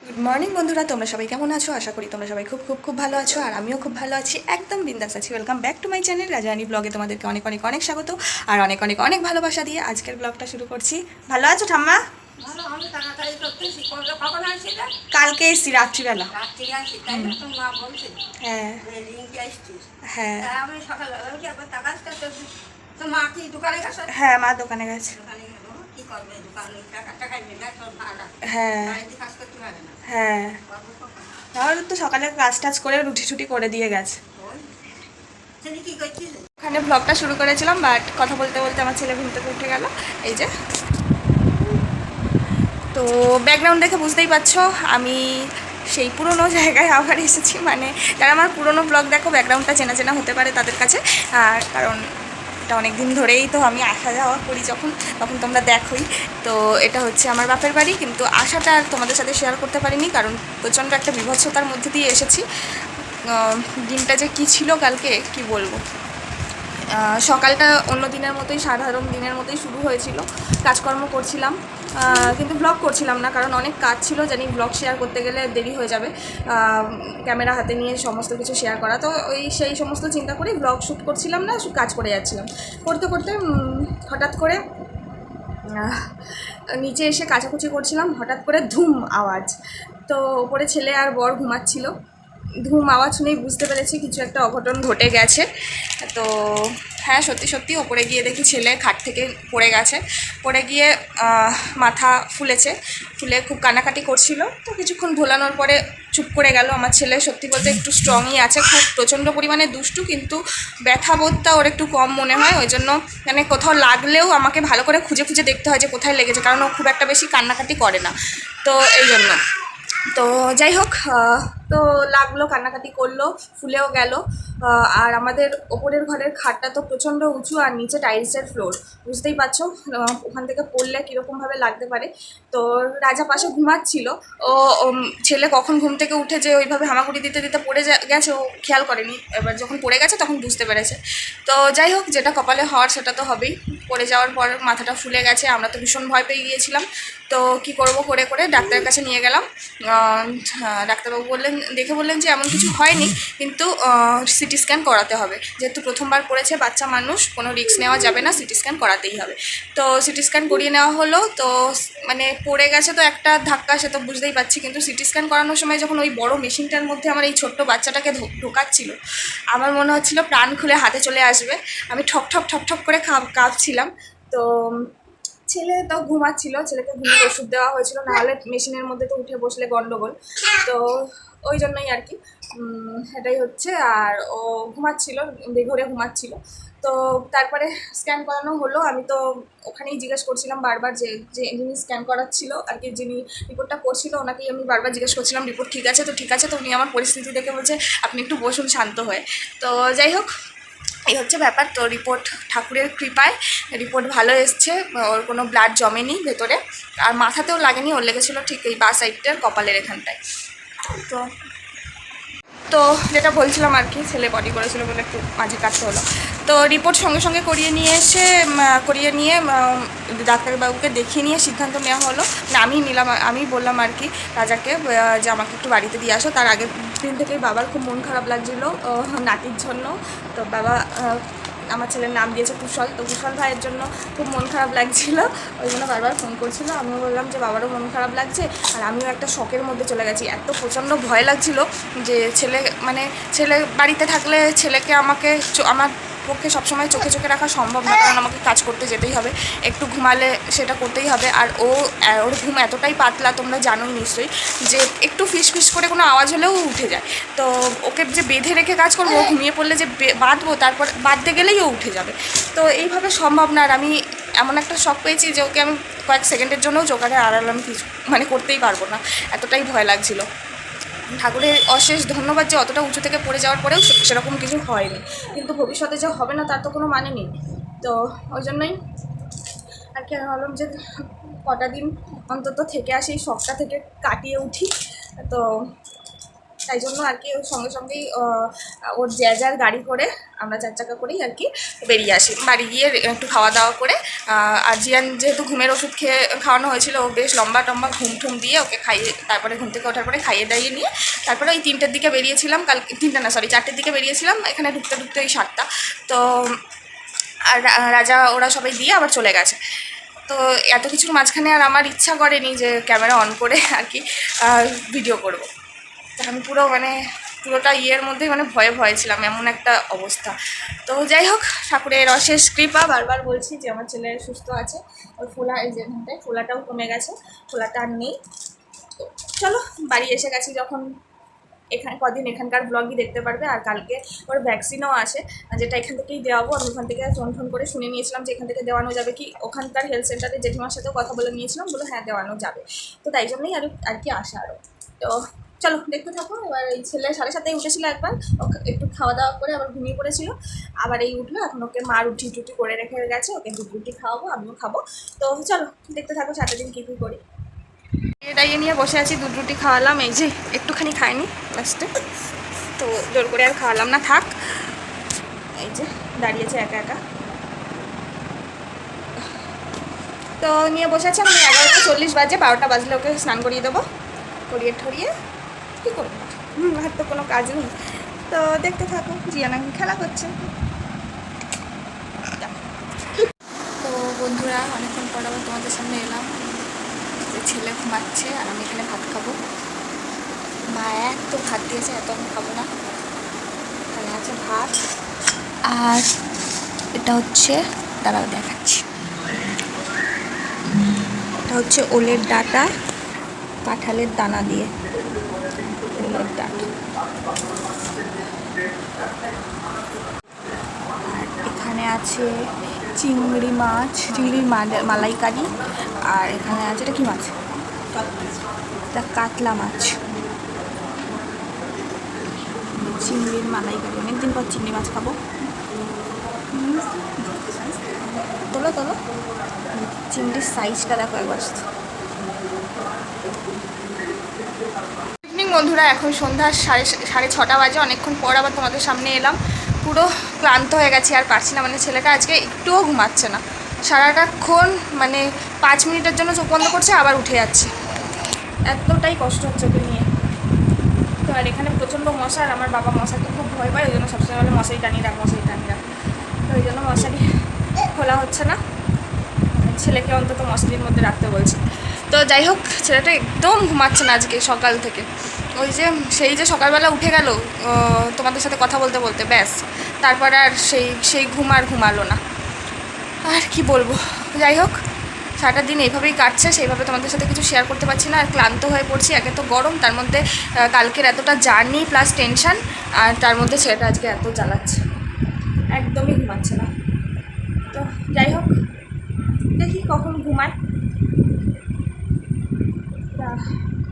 Good morning বন্ধুরা, তোমরা সবাই কেমন আছো? আশা করি তোমরা সবাই খুব খুব খুব ভালো আছো, আর আমিও খুব ভালো আছি, একদম বিন্দাস আছি। Welcome back to my channel Rajarani ব্লগে। তোমাদেরকে অনেক অনেক অনেক স্বাগত আর অনেক অনেক অনেক ভালোবাসা দিয়ে আজকের ব্লগটা শুরু করছি। ভালো আছো ঠাম্মা? কালকে এসছি রাত্রিবেলা। হ্যাঁ হ্যাঁ হ্যাঁ, মা দোকানে গেছে। হ্যাঁ হ্যাঁ, তাহলে তো সকালে কাজ টাজ করে রুটি টুটি করে দিয়ে গেছে। ওখানে ব্লগটা শুরু করেছিলাম, বাট কথা বলতে বলতে আমার ছেলে ঘুম থেকে উঠে গেল। এই যে, তো ব্যাকগ্রাউন্ড দেখে বুঝতেই পারছো আমি সেই পুরনো জায়গায় আবার এসেছি। মানে যারা আমার পুরনো ব্লগ দেখো, ব্যাকগ্রাউন্ডটা চেনা চেনা হতে পারে তাদের কাছে। আর কারণ এটা অনেক দিন ধরেই তো আমি আসা যাওয়া করি, তখন তোমরা দেখোই। তো এটা হচ্ছে আমার বাপের বাড়ি, কিন্তু আসাটা আর তোমাদের সাথে শেয়ার করতে পারিনি কারণ প্রচণ্ড একটা বিভৎসতার মধ্যে দিয়ে এসেছি। দিনটা যে কী ছিল কালকে কি বলবো। সকালটা অন্য দিনের মতোই, সাধারণ দিনের মতোই শুরু হয়েছিল। কাজকর্ম করছিলাম, কিন্তু ব্লগ করছিলাম না কারণ অনেক কাজ ছিল। জানি ব্লগ শেয়ার করতে গেলে দেরি হয়ে যাবে, ক্যামেরা হাতে নিয়ে সমস্ত কিছু শেয়ার করা। তো সেই সমস্ত চিন্তা করেই ব্লগ শ্যুট করছিলাম না, কাজ করে যাচ্ছিলাম। করতে করতে হঠাৎ করে নিচে এসে কাচাকুচি করছিলাম, হঠাৎ করে ধুম আওয়াজ। তো ওপরে ছেলে আর বর ঘুমাচ্ছিল। ধুম আওয়াজ শুনেই বুঝতে পেরেছি কিছু একটা অঘটন ঘটে গেছে। তো হ্যাঁ, সত্যি সত্যি ওপরে গিয়ে দেখি ছেলে খাট থেকে পড়ে গেছে। পড়ে গিয়ে মাথা ফুলে খুব কান্নাকাটি করছিল। তো কিছুক্ষণ ভোলানোর পরে চুপ করে গেল। আমার ছেলে সত্যি বলতে একটু স্ট্রংই আছে, খুব প্রচণ্ড পরিমাণে দুষ্টু, কিন্তু ব্যথাবোধটা ওর একটু কম মনে হয়। ওই জন্য মানে কোথাও লাগলেও আমাকে ভালো করে খুঁজে খুঁজে দেখতে হয় যে কোথায় লেগেছে, কারণ ও খুব একটা বেশি কান্নাকাটি করে না। তো এই জন্য, তো যাই হোক, তো লাগলো, কান্নাকাটি করলো, ফুলেও গেল। আর আমাদের ওপরের ঘরের খাটটা তো প্রচণ্ড উঁচু, আর নিচে টাইলসের ফ্লোর, বুঝতেই পারছো ওখান থেকে পড়লে কীরকমভাবে লাগতে পারে। তো রাজা পাশে ঘুমাচ্ছিল। ও ছেলে কখন ঘুম থেকে উঠে যে ওইভাবে হামাগুড়ি দিতে দিতে পড়ে গেছে, ও খেয়াল করেনি। এবার যখন পড়ে গেছে তখন বুঝতে পেরেছে। তো যাই হোক, যেটা কপালে হওয়ার সেটা তো হবেই। পড়ে যাওয়ার পর মাথাটা ফুলে গেছে, আমরা তো ভীষণ ভয় পেয়ে গিয়েছিলাম। তো কি করব, করে ডাক্তারের কাছে নিয়ে গেলাম। ডাক্তারবাবু বললেন যে এমন কিছু হয়নি, কিন্তু সিটি স্ক্যান করাতে হবে। যেহেতু প্রথমবার পড়েছে বাচ্চা মানুষ, কোনো রিস্ক নেওয়া যাবে না, সিটি স্ক্যান করাতেই হবে। তো সিটি স্ক্যান করিয়ে নেওয়া হলো। তো মানে পড়ে গেছে তো একটা ধাক্কা, সে তো বুঝতেই পারছি, কিন্তু সিটি স্ক্যান করানোর সময় যখন ওই বড় মেশিনটার মধ্যে আমার এই ছোট্ট বাচ্চাটাকে ঢোকাচ্ছিল, আমার মনে হচ্ছিল প্রাণ খুলে হাতে চলে আসবে। আমি ঠক ঠক ঠক ঠক করে কাঁপছিলাম। তো ছেলে তো ঘুমাচ্ছিল, ছেলেকে ঘুমিয়ে ওষুধ দেওয়া হয়েছিল, নাহলে মেশিনের মধ্যে তো উঠে বসলে গন্ডগোল। তো ওই জন্যই আর কি, এটাই হচ্ছে। আর ও ঘুমাচ্ছিল, বেঘরে ঘুমাচ্ছিল। তো তারপরে স্ক্যান করানো হলো। আমি তো ওখানেই জিজ্ঞেস করছিলাম বারবার, যে যিনি স্ক্যান করাচ্ছিল আর কি, যিনি রিপোর্টটা করছিল, ওনাকেই আমি বারবার জিজ্ঞেস করছিলাম রিপোর্ট ঠিক আছে তো, ঠিক আছে তো। উনি আমার পরিস্থিতি দেখে বলছে আপনি একটু বসুন শান্ত হয়ে। তো যাই হোক, এই হচ্ছে ব্যাপার। তো রিপোর্ট ঠাকুরের কৃপায় রিপোর্ট ভালো এসছে, ওর কোনো ব্লাড জমেনি ভেতরে, আর মাথাতেও লাগেনি, ওর লেগেছিলো ঠিক এই বা সাইডটার কপালের এখানটায়। তো তো যেটা বলছিলাম আর কি, ছেলে বডি করেছিল বলে একটু মাঝে কাটতে হলো। তো রিপোর্ট সঙ্গে সঙ্গে করিয়ে নিয়ে ডাক্তারবাবুকে দেখিয়ে নিয়ে সিদ্ধান্ত নেওয়া হলো। আমি বললাম আর কি রাজাকে যে আমাকে একটু বাড়িতে দিয়ে আসো। তার আগের দিন থেকেই বাবার খুব মন খারাপ লাগছিলো নাতির জন্য। তো বাবা আমার ছেলের নাম দিয়েছে কুশল, তো কুশল ভাইয়ের জন্য খুব মন খারাপ লাগছিলো, ওই জন্য বারবার ফোন করছিলো। আমিও বললাম যে বাবারও মন খারাপ লাগছে, আর আমিও একটা শকের মধ্যে চলে গেছি। এত প্রচণ্ড ভয় লাগছিলো যে ছেলে বাড়িতে থাকলে ছেলেকে আমার পক্ষে সবসময় চোখে চোখে রাখা সম্ভব না, কারণ আমাকে কাজ করতে যেতেই হবে, একটু ঘুমালে সেটা করতেই হবে। আর ওর ঘুম এতটাই পাতলা, তোমরা জানোই নিশ্চয়ই, যে একটু ফিস ফিস করে কোনো আওয়াজ হলেও উঠে যায়। তো ওকে যে বেঁধে রেখে কাজ করবো, ও ঘুমিয়ে পড়লে যে বাঁধবো, তারপর বাঁধতে গেলেই ও উঠে যাবে। তো এইভাবে সম্ভব না। আর আমি এমন একটা শখ পেয়েছি যে ওকে আমি কয়েক সেকেন্ডের জন্যও চোখে আড়াল আমি কিছু করতেই পারবো না, এতটাই ভয় লাগছিলো। ঠাকুরের অশেষ ধন্যবাদ যে অতটা উঁচু থেকে পড়ে যাওয়ার পরেও সেরকম কিছু হয়নি, কিন্তু ভবিষ্যতে যে হবে না তার তো কোনো মানে নেই। তো ওই জন্যই আর কি আমি ভাবলাম যে কটা দিন অন্তত থেকে আসি, এই শখটা থেকে কাটিয়ে উঠি। তো তাই জন্য আর কি ওর সঙ্গে সঙ্গেই ওর যার গাড়ি করে আমরা 4 চাকা করেই আর কি বেরিয়ে আসি। বাড়ি গিয়ে একটু খাওয়া দাওয়া করে আর জিয়ান যেহেতু ঘুমের ওষুধ খেয়ে খাওয়ানো হয়েছিল, ও বেশ লম্বা ঘুম ঠুম দিয়ে ওকে খাইয়ে তারপরে ঘুম থেকে ওঠার পরে খাইয়ে দাইয়ে নিয়ে তারপরে ওই 3টের দিকে বেরিয়েছিলাম। 4টের দিকে বেরিয়েছিলাম, এখানে ঢুকতে ঢুকতে ওই 7টা। তো আর রাজা ওরা সবাই দিয়ে আবার চলে গেছে। তো এত কিছুর মাঝখানে আর আমার ইচ্ছা করেনি যে ক্যামেরা অন করে আর কি ভিডিও করব। তো আমি পুরোটা ইয়ের মধ্যে ভয়ে ভয়ে ছিলাম, এমন একটা অবস্থা। তো যাই হোক, ঠাকুরের অশেষ কৃপা, বারবার বলছি যে আমার ছেলে সুস্থ আছে। ওই ফোলা, এই যে এখানটায় ফোলাটাও কমে গেছে, ফোলাটা আর নেই। তো চলো, বাড়ি এসে গেছি যখন, কদিন এখানকার ব্লগই দেখতে পারবে। আর কালকে ওর ভ্যাকসিনও আছে, যেটা এখান থেকেই দেওয়াবো। আমি ওখান থেকে ফোন করে শুনে নিয়েছিলাম যে এখান থেকে দেওয়ানো যাবে কি। ওখানকার হেলথ সেন্টারে জেঠিমার সাথেও কথা বলে নিয়েছিলাম, বলে হ্যাঁ দেওয়ানো যাবে। তো তাই জন্যই আর কি আসা আরও। তো চলো দেখতে থাকো। এবার এই ছেলে 7:30 উঠেছিল একবার, একটু খাওয়া দাওয়া করে আবার ঘুমিয়ে পড়েছিল, আবার এই উঠলো। এখন ওকে মা রুটি টুটি করে রেখে গেছে, ওকে রুটি খাওয়াবো, আমিও খাবো। তো চলো দেখতে থাকো সারাটা দিন কী কী করি। এটাই নিয়ে বসে আছি, দুধ রুটি খাওয়ালাম, এই যে একটুখানি খাইনি লাস্টে, তো জোর করে আর খাওয়ালাম না, থাক। এই যে দাঁড়িয়েছে একা একা। তো নিয়ে বসে আছে। আমি 11:40 বাজে, 12টা বাজলে ওকে স্নান করিয়ে দেবো, করিয়ে ঠরিয়ে কী করবো, আর তো কোনো কাজ নেই। তো দেখতে থাকো, জিয়ান এখন খেলা করছে। তো বন্ধুরা, অনেকক্ষণ পর আবার তোমাদের সামনে এলাম। ছেলে ঘুমাচ্ছে আর আমি এখানে ভাত খাবো। মা এত ভাত দিয়েছে, এত আমি খাবো না। এখানে আছে ভাত, আর এটা হচ্ছে, দাঁড়াও দেখাচ্ছি, এটা হচ্ছে ওলের ডাঁটা কাঁঠালের দানা দিয়ে, ওলের ডাঁটা। আর এখানে আছে চিংড়ি মাছ, চিংড়ির মালাইকারি। আর এখানে আছে, এটা কি মাছ, এটা কাতলা মাছ, চিংড়ির মালাইকারি। অনেকদিন পর চিংড়ি মাছ খাবো। তোলো তোলো, চিংড়ির সাইজটা দেখো একবার। ইভিনিং বন্ধুরা, এখন সন্ধ্যা 6:30 বাজে। অনেকক্ষণ পর আবার তোমাদের সামনে এলাম। পুরো ক্লান্ত হয়ে গেছি, আর পারছি না। ছেলেটা আজকে একটুও ঘুমাচ্ছে না, সারাটাক্ষণ 5 মিনিটের জন্য চোখ বন্ধ করছে, আবার উঠে যাচ্ছে। এতটাই কষ্ট হচ্ছে ওকে নিয়ে। তো আর এখানে প্রচণ্ড মশা, আর আমার বাবা মশাকে খুব ভয় পায়, ওই জন্য সবসময় বলে মশারি টানিয়ে রাখ, মশারি টানিয়ে রাখ। তো ওই জন্য মশারি খোলা হচ্ছে না, ছেলেকে অন্তত মশারির মধ্যে রাখতে বলছে। তো যাই হোক, ছেলেটা একদম ঘুমাচ্ছে না আজকে সকাল থেকে। ওই যে সেই যে সকালবেলা উঠে গেল তোমাদের সাথে কথা বলতে বলতে, ব্যাস তারপর আর সেই ঘুমালো না। আর কি বলবো, যাই হোক, সারাটা দিন এইভাবেই কাটছে, সেইভাবে তোমাদের সাথে কিছু শেয়ার করতে পারছি না। আর ক্লান্ত হয়ে পড়ছি, একে তো গরম, তার মধ্যে কালকের এতটা জার্নি প্লাস টেনশান, আর তার মধ্যে ছেলেটা আজকে এত জ্বালাচ্ছে, একদমই ঘুমাচ্ছে না। তো যাই হোক, দেখি কখন ঘুমায়।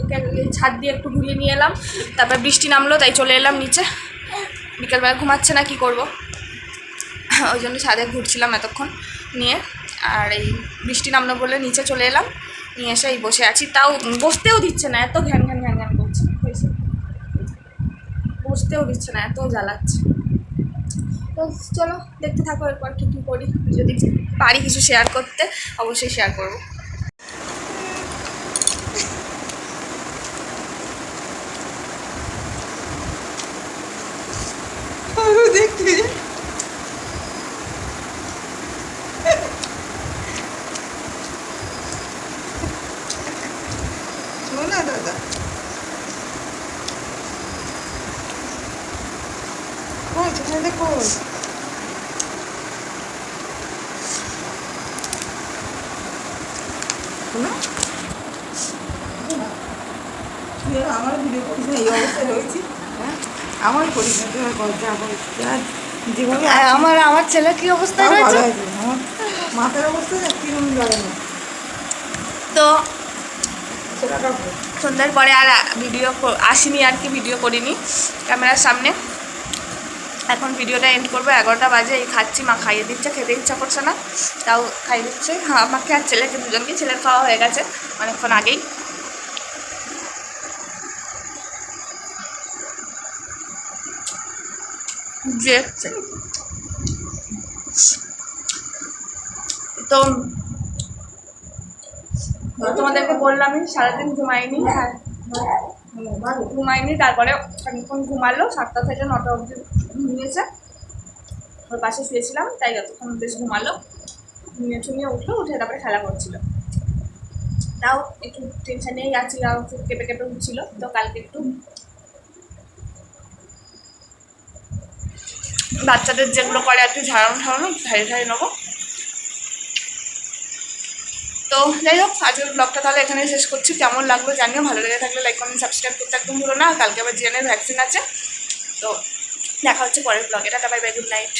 ওকে ছাদ দিয়ে একটু ঘুরিয়ে নিয়ে এলাম, তারপর বৃষ্টি নামলো, তাই চলে এলাম নিচে। বিকালবেলা ঘুমাচ্ছে না, কি করব, ওই জন্য ছাদে ঘুরছিলাম এতক্ষণ নিয়ে। আর এই বৃষ্টি নামলো বলে নিচে চলে এলাম, নিয়ে এসে এই বসে আছি। তাও বসতেও দিচ্ছে না, এত ঘ্যান ঘ্যান ঘ্যান ঘ্যান করছে, বসতেও দিচ্ছে না, এত জ্বালাচ্ছে। তো চলো দেখতে থাকো এরপর কী কী করি। যদি পারি কিছু শেয়ার করতে, অবশ্যই শেয়ার করবো। দেখতে না দাদা, দেখো আমার ভিডিও করিস না, এই অবস্থায় রয়েছি। হ্যাঁ, আমার করিস না, যেভাবে আমার ছেলে কি অবস্থায় রয়েছে, আমার মাথার অবস্থা কিরকম লাগে না। তো সন্ধ্যার পরে আর ভিডিও আসিনি, আর কি ভিডিও করিনি ক্যামেরার সামনে। এখন ভিডিওটা এন্ড করবো, 11টা বাজে। এই খাচ্ছি, মা খাইয়ে দিচ্ছে, খেতে ইচ্ছা করছে না, তাও খাইয়ে দিচ্ছে। হ্যাঁ, আমাকে আর ছেলেকে দুজনকে, ছেলের খাওয়া হয়ে গেছে অনেকক্ষণ আগেই। দেখছে। তো তোমাদেরকে বললামই সারাদিন ঘুমাইনি। হ্যাঁ ঘুমাইনি, তারপরে অনেকক্ষণ ঘুমালো, 7টা থেকে 9টা অবধি ঘুমিয়েছে। ওর পাশে শুয়েছিলাম, তাই যতক্ষণ বেশ ঘুমালো, ঘুমিয়ে ঠুমিয়ে উঠলো, উঠে তারপরে খেলা করছিল। তাও একটু টেনশনেই আছি, একটু কেঁপে কেঁপে উঠছিল। তো কালকে একটু বাচ্চাদের যেগুলো করে আর কি, ঝাড়ানো ঝাড়ানো ধারে নেবো। তো যাই হোক, আজকের ব্লগটা তাহলে এখানে শেষ করছি। কেমন লাগলো জানিও, ভালো লেগে থাকলে লাইক কমেন্ট সাবস্ক্রাইব করতে একদম ভুলো না। কালকে আবার জিএনের ভ্যাকসিন আছে। তো দেখা হচ্ছে পরের ব্লগে। Tata bye bye, good night.